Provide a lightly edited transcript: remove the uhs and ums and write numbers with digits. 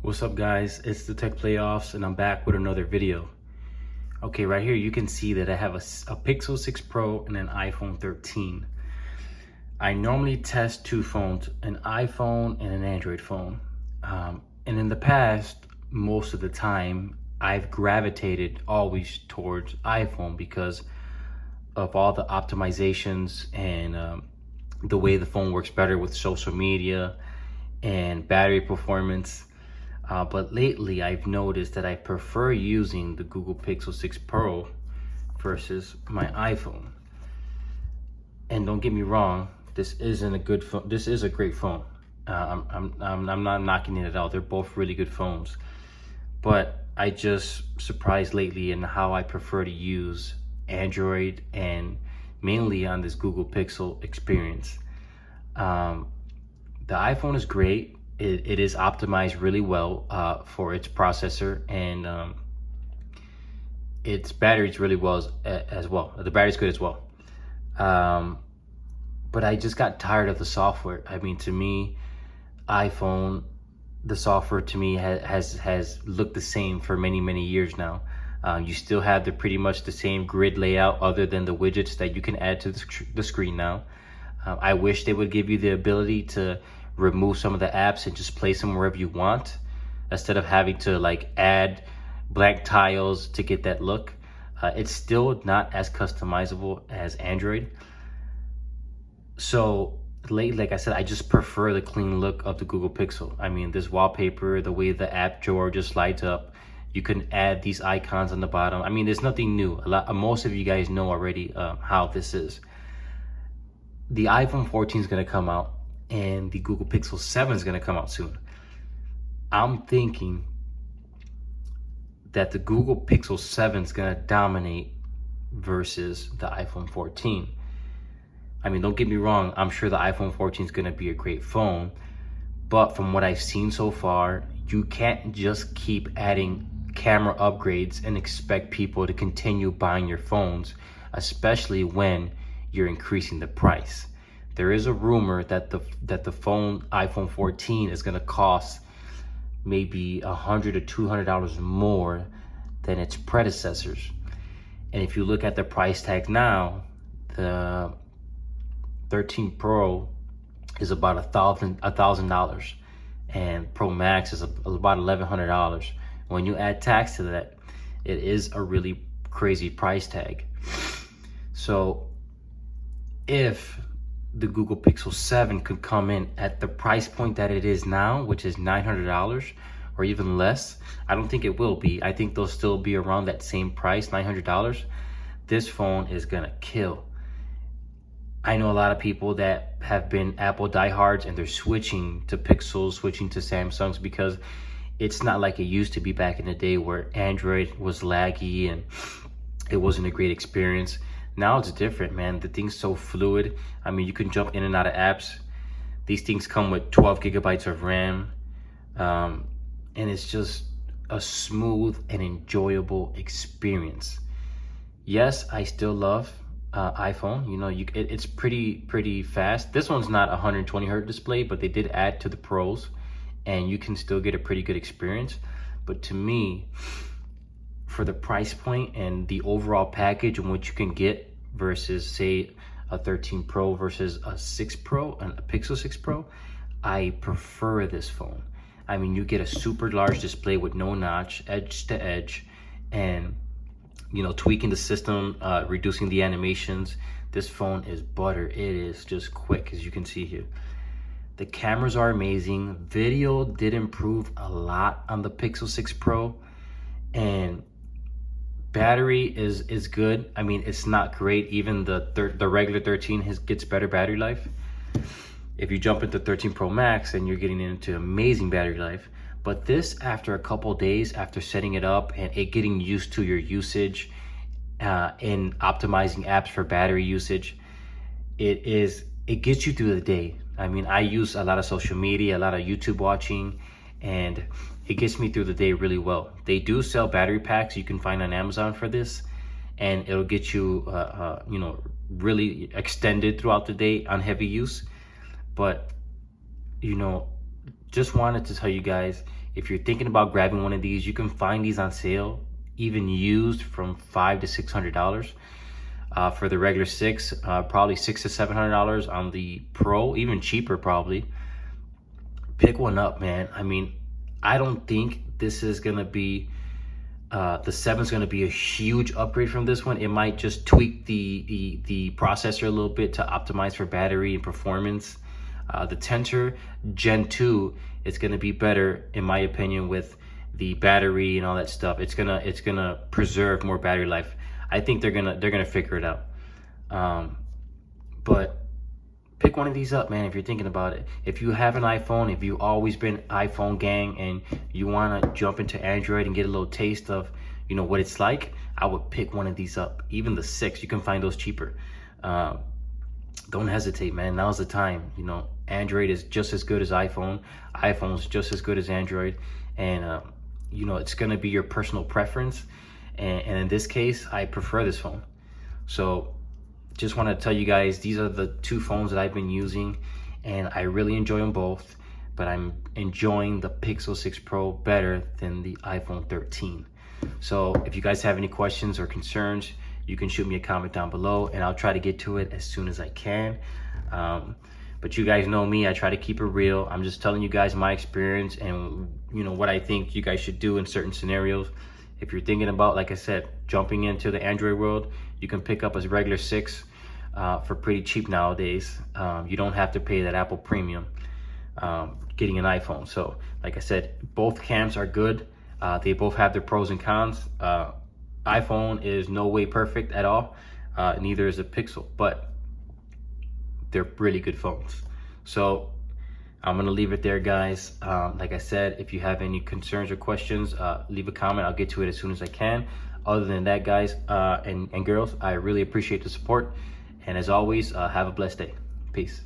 What's up, guys? It's the Tech Playoffs and I'm back with another video. Okay, right here you can see that I have a Pixel 6 Pro and an iPhone 13. I normally test two phones, an iPhone and an Android phone. And in the past, most of the time, I've gravitated always towards iPhone because of all the optimizations and the way the phone works better with social media and battery performance. But lately I've noticed that I prefer using the Google Pixel 6 Pro versus my iPhone. And don't get me wrong, this isn't a good phone. This is a great phone. I'm not knocking it at all. They're both really good phones. But I just surprised lately in how I prefer to use Android and mainly on this Google Pixel experience. The iPhone is great. It is optimized really well for its processor, and its battery is really well as well. The battery's good as well. But I just got tired of the software. I mean, to me, iPhone, the software to me has looked the same for many years now. You still have pretty much the same grid layout other than the widgets that you can add to the screen now. I wish they would give you the ability to remove some of the apps and just place them wherever you want instead of having to like add blank tiles to get that look. It's still not as customizable as Android. So lately, like I said, I just prefer the clean look of the Google Pixel. I mean, this wallpaper, the way the app drawer just lights up, you can add these icons on the bottom. I mean, there's nothing new. Most of you guys know already how this is. The iPhone 14 is going to come out and the Google Pixel 7 is going to come out soon. I'm thinking that the Google Pixel 7 is going to dominate versus the iPhone 14. I mean, don't get me wrong, I'm sure the iPhone 14 is going to be a great phone, but from what I've seen so far, you can't just keep adding camera upgrades and expect people to continue buying your phones, especially when you're increasing the price. There is a rumor that the phone iPhone 14 is going to cost maybe $100 to $200 more than its predecessors. And if you look at the price tag now, the 13 Pro is about $1,000, and Pro Max is about $1,100. When you add tax to that, it is a really crazy price tag. So if the Google Pixel 7 could come in at the price point that it is now, which is $900 or even less, I don't think it will be. I think they'll still be around that same price, $900. This phone is gonna kill. I know a lot of people that have been Apple diehards and they're switching to Pixels, switching to Samsungs because it's not like it used to be back in the day where Android was laggy and it wasn't a great experience. Now it's different, man. The thing's so fluid. I mean, you can jump in and out of apps. These things come with 12 gigabytes of RAM. And it's just a smooth and enjoyable experience. Yes, I still love iPhone. You know, it's pretty fast. This one's not 120 hertz display, but they did add to the Pros, and you can still get a pretty good experience. But to me, for the price point and the overall package and what you can get versus say a 13 Pro versus a 6 Pro and a Pixel 6 Pro, I prefer this phone. I mean, you get a super large display with no notch, edge to edge, and you know, tweaking the system, reducing the animations. This phone is butter. It is just quick, as you can see here. The cameras are amazing. Video did improve a lot on the Pixel 6 Pro, and battery is good. I mean, it's not great. Even the regular 13 gets better battery life. If you jump into 13 Pro Max, then you're getting into amazing battery life. But this, after a couple days, after setting it up and it getting used to your usage and optimizing apps for battery usage, it gets you through the day. I mean, I use a lot of social media, a lot of YouTube watching, and it gets me through the day really well. They do sell battery packs you can find on Amazon for this, and it'll get you, you know, really extended throughout the day on heavy use. But, you know, just wanted to tell you guys, if you're thinking about grabbing one of these, you can find these on sale, even used, from $500 to $600. For the regular six, probably $600 to $700 on the Pro, even cheaper probably. Pick one up, man. I mean, I don't think this is gonna be the 7's gonna be a huge upgrade from this one. It might just tweak the processor a little bit to optimize for battery and performance. The Tensor Gen 2 is gonna be better, in my opinion, with the battery and all that stuff. It's gonna preserve more battery life. I think they're gonna figure it out. But pick one of these up, man, if you're thinking about it. If you have an iPhone, if you've always been iPhone gang and you want to jump into Android and get a little taste of, you know, what it's like, I would pick one of these up. Even the 6, you can find those cheaper. Don't hesitate, man. Now's the time. You know, Android is just as good as iPhone. iPhone's just as good as Android. And, you know, it's going to be your personal preference. And in this case, I prefer this phone. So just want to tell you guys, these are the 2 phones that I've been using, and I really enjoy them both, but I'm enjoying the Pixel 6 Pro better than the iPhone 13. So if you guys have any questions or concerns, you can shoot me a comment down below, and I'll try to get to it as soon as I can. But you guys know me, I try to keep it real. I'm just telling you guys my experience and, you know, what I think you guys should do in certain scenarios. If you're thinking about, like I said, jumping into the Android world, you can pick up a regular 6 for pretty cheap nowadays. You don't have to pay that Apple Premium getting an iPhone. So, like I said, both cams are good. They both have their pros and cons. iPhone is no way perfect at all. Neither is a Pixel, but they're really good phones. So I'm gonna leave it there, guys. Like I said, if you have any concerns or questions, leave a comment. I'll get to it as soon as I can. Other than that, guys and girls, I really appreciate the support. And as always, have a blessed day. Peace.